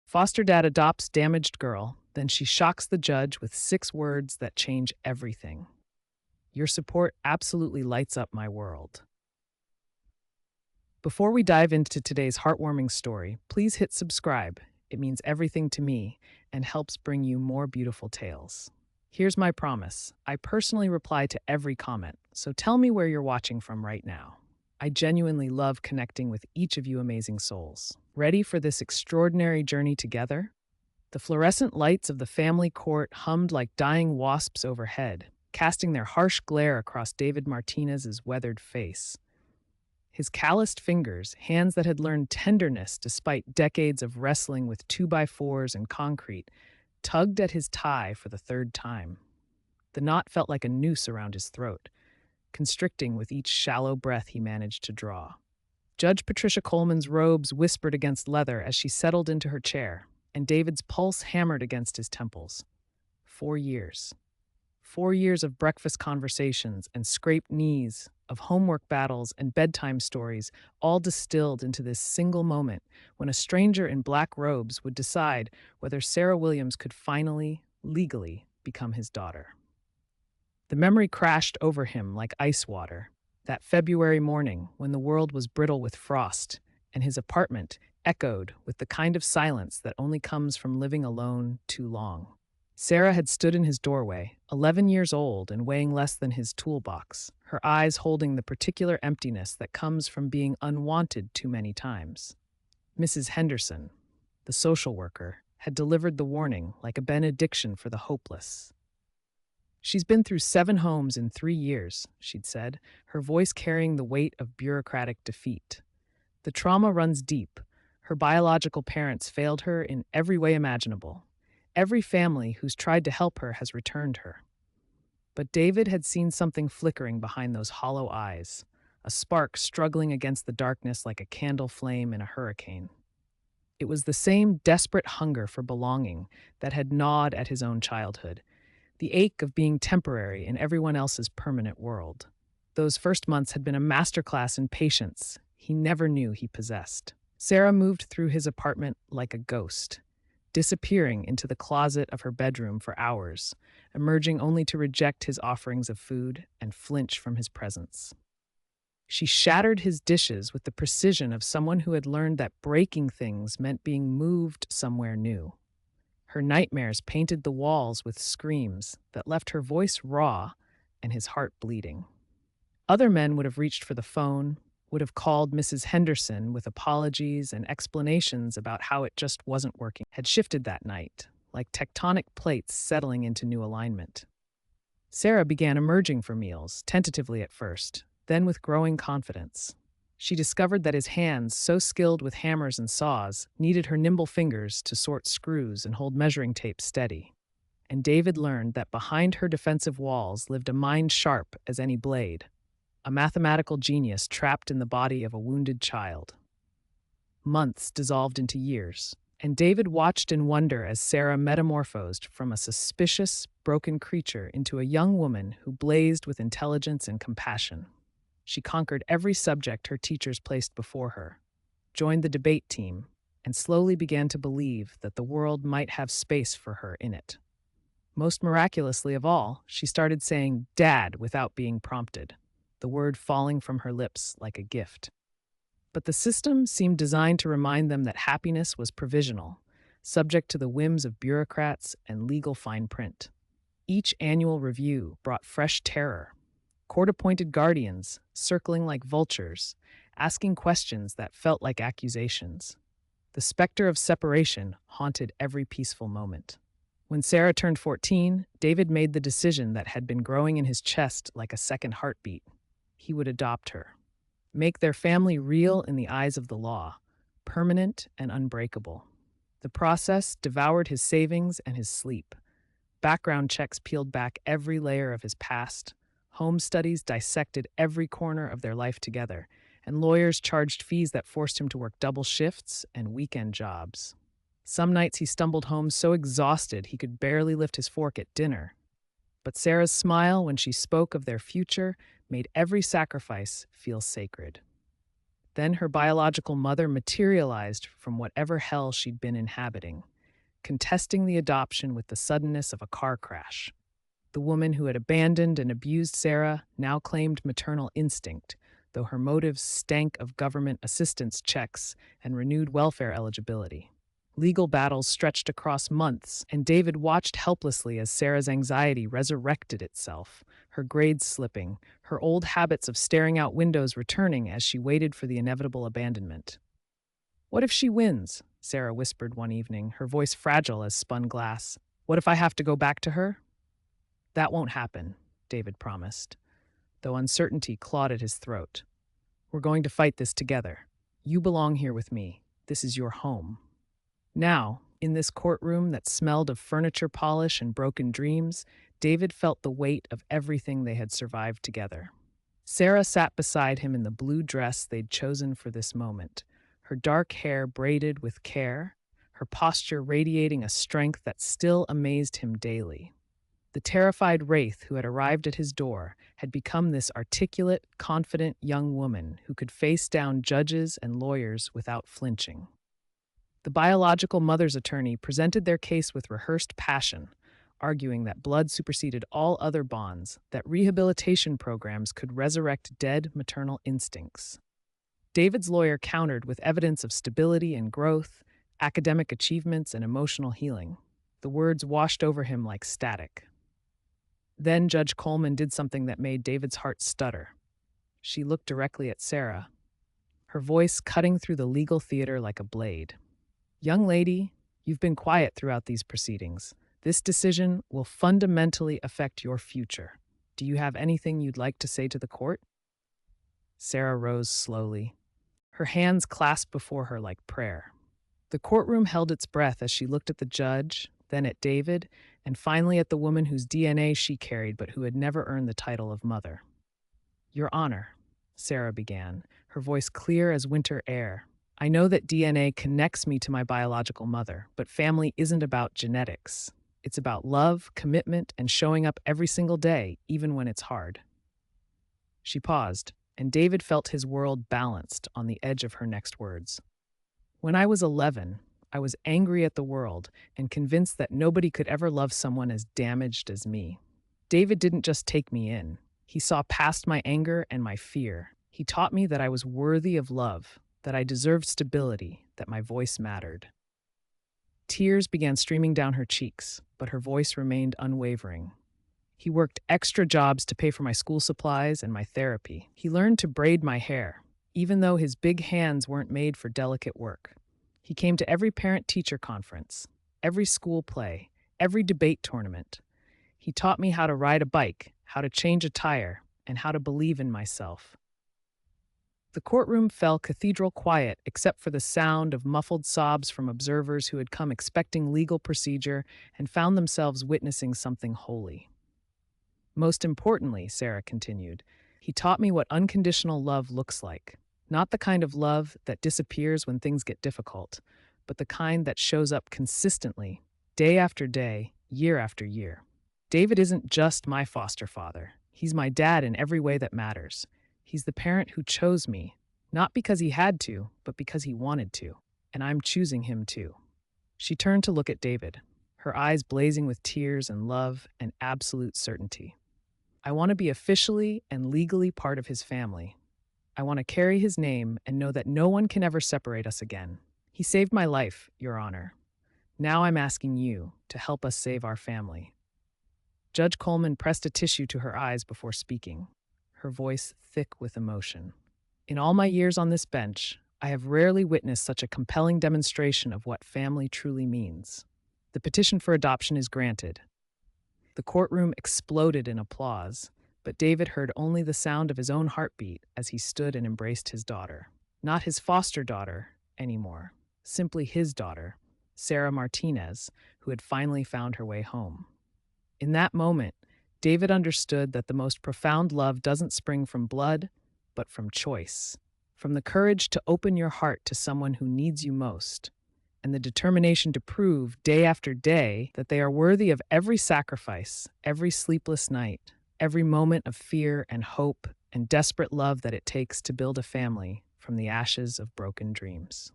Foster dad adopts damaged girl, then she shocks the judge with 6 words that change everything. Your support absolutely lights up my world. Before we dive into today's heartwarming story, please hit subscribe. It means everything to me and helps bring you more beautiful tales. Here's my promise. I personally reply to every comment, so tell me where you're watching from right now. I genuinely love connecting with each of you amazing souls. Ready for this extraordinary journey together? The fluorescent lights of the family court hummed like dying wasps overhead, casting their harsh glare across David Martinez's weathered face. His calloused fingers, hands that had learned tenderness despite decades of wrestling with 2x4s and concrete, tugged at his tie for the third time. The knot felt like a noose around his throat, constricting with each shallow breath he managed to draw. Judge Patricia Coleman's robes whispered against leather as she settled into her chair, and David's pulse hammered against his temples. 4 years. 4 years of breakfast conversations and scraped knees, of homework battles and bedtime stories, all distilled into this single moment when a stranger in black robes would decide whether Sarah Williams could finally, legally, become his daughter. The memory crashed over him like ice water, that February morning when the world was brittle with frost and his apartment echoed with the kind of silence that only comes from living alone too long. Sarah had stood in his doorway, 11 years old and weighing less than his toolbox, her eyes holding the particular emptiness that comes from being unwanted too many times. Mrs. Henderson, the social worker, had delivered the warning like a benediction for the hopeless. She's been through 7 homes in 3 years, she'd said, her voice carrying the weight of bureaucratic defeat. The trauma runs deep. Her biological parents failed her in every way imaginable. Every family who's tried to help her has returned her. But David had seen something flickering behind those hollow eyes, a spark struggling against the darkness like a candle flame in a hurricane. It was the same desperate hunger for belonging that had gnawed at his own childhood, the ache of being temporary in everyone else's permanent world. Those first months had been a masterclass in patience he never knew he possessed. Sarah moved through his apartment like a ghost, disappearing into the closet of her bedroom for hours, emerging only to reject his offerings of food and flinch from his presence. She shattered his dishes with the precision of someone who had learned that breaking things meant being moved somewhere new. Her nightmares painted the walls with screams that left her voice raw and his heart bleeding. Other men would have reached for the phone, would have called Mrs. Henderson with apologies and explanations about how it just wasn't working, had shifted that night, like tectonic plates settling into new alignment. Sarah began emerging for meals, tentatively at first, then with growing confidence. She discovered that his hands, so skilled with hammers and saws, needed her nimble fingers to sort screws and hold measuring tape steady. And David learned that behind her defensive walls lived a mind sharp as any blade, a mathematical genius trapped in the body of a wounded child. Months dissolved into years, and David watched in wonder as Sarah metamorphosed from a suspicious, broken creature into a young woman who blazed with intelligence and compassion. She conquered every subject her teachers placed before her, joined the debate team, and slowly began to believe that the world might have space for her in it. Most miraculously of all, she started saying "Dad" without being prompted, the word falling from her lips like a gift. But the system seemed designed to remind them that happiness was provisional, subject to the whims of bureaucrats and legal fine print. Each annual review brought fresh terror, court-appointed guardians circling like vultures, asking questions that felt like accusations. The specter of separation haunted every peaceful moment. When Sarah turned 14, David made the decision that had been growing in his chest like a second heartbeat. He would adopt her, make their family real in the eyes of the law, permanent and unbreakable. The process devoured his savings and his sleep. Background checks peeled back every layer of his past. Home studies dissected every corner of their life together, and lawyers charged fees that forced him to work double shifts and weekend jobs. Some nights he stumbled home so exhausted he could barely lift his fork at dinner. But Sarah's smile when she spoke of their future made every sacrifice feel sacred. Then her biological mother materialized from whatever hell she'd been inhabiting, contesting the adoption with the suddenness of a car crash. The woman who had abandoned and abused Sarah now claimed maternal instinct, though her motives stank of government assistance checks and renewed welfare eligibility. Legal battles stretched across months, and David watched helplessly as Sarah's anxiety resurrected itself, her grades slipping, her old habits of staring out windows returning as she waited for the inevitable abandonment. "What if she wins?" Sarah whispered one evening, her voice fragile as spun glass. "What if I have to go back to her?" "That won't happen," David promised, though uncertainty clawed at his throat. "We're going to fight this together. You belong here with me. This is your home." Now, in this courtroom that smelled of furniture polish and broken dreams, David felt the weight of everything they had survived together. Sarah sat beside him in the blue dress they'd chosen for this moment, her dark hair braided with care, her posture radiating a strength that still amazed him daily. The terrified wraith who had arrived at his door had become this articulate, confident young woman who could face down judges and lawyers without flinching. The biological mother's attorney presented their case with rehearsed passion, arguing that blood superseded all other bonds, that rehabilitation programs could resurrect dead maternal instincts. David's lawyer countered with evidence of stability and growth, academic achievements, and emotional healing. The words washed over him like static. Then Judge Coleman did something that made David's heart stutter. She looked directly at Sarah, her voice cutting through the legal theater like a blade. "Young lady, you've been quiet throughout these proceedings. This decision will fundamentally affect your future. Do you have anything you'd like to say to the court?" Sarah rose slowly, her hands clasped before her like prayer. The courtroom held its breath as she looked at the judge, then at David, and finally at the woman whose DNA she carried but who had never earned the title of mother. "Your Honor," Sarah began, her voice clear as winter air, "I know that DNA connects me to my biological mother, but family isn't about genetics. It's about love, commitment, and showing up every single day, even when it's hard." She paused, and David felt his world balanced on the edge of her next words. "When I was 11, I was angry at the world and convinced that nobody could ever love someone as damaged as me. David didn't just take me in. He saw past my anger and my fear. He taught me that I was worthy of love, that I deserved stability, that my voice mattered." Tears began streaming down her cheeks, but her voice remained unwavering. "He worked extra jobs to pay for my school supplies and my therapy. He learned to braid my hair, even though his big hands weren't made for delicate work. He came to every parent-teacher conference, every school play, every debate tournament. He taught me how to ride a bike, how to change a tire, and how to believe in myself." The courtroom fell cathedral quiet except for the sound of muffled sobs from observers who had come expecting legal procedure and found themselves witnessing something holy. "Most importantly," Sarah continued, "he taught me what unconditional love looks like. Not the kind of love that disappears when things get difficult, but the kind that shows up consistently, day after day, year after year. David isn't just my foster father. He's my dad in every way that matters. He's the parent who chose me, not because he had to, but because he wanted to, and I'm choosing him too." She turned to look at David, her eyes blazing with tears and love and absolute certainty. "I want to be officially and legally part of his family. I want to carry his name and know that no one can ever separate us again. He saved my life, Your Honor. Now I'm asking you to help us save our family." Judge Coleman pressed a tissue to her eyes before speaking, her voice thick with emotion. "In all my years on this bench, I have rarely witnessed such a compelling demonstration of what family truly means. The petition for adoption is granted." The courtroom exploded in applause, but David heard only the sound of his own heartbeat as he stood and embraced his daughter. Not his foster daughter anymore, simply his daughter, Sarah Martinez, who had finally found her way home. In that moment, David understood that the most profound love doesn't spring from blood, but from choice, from the courage to open your heart to someone who needs you most, and the determination to prove day after day that they are worthy of every sacrifice, every sleepless night, every moment of fear and hope and desperate love that it takes to build a family from from the ashes of broken dreams.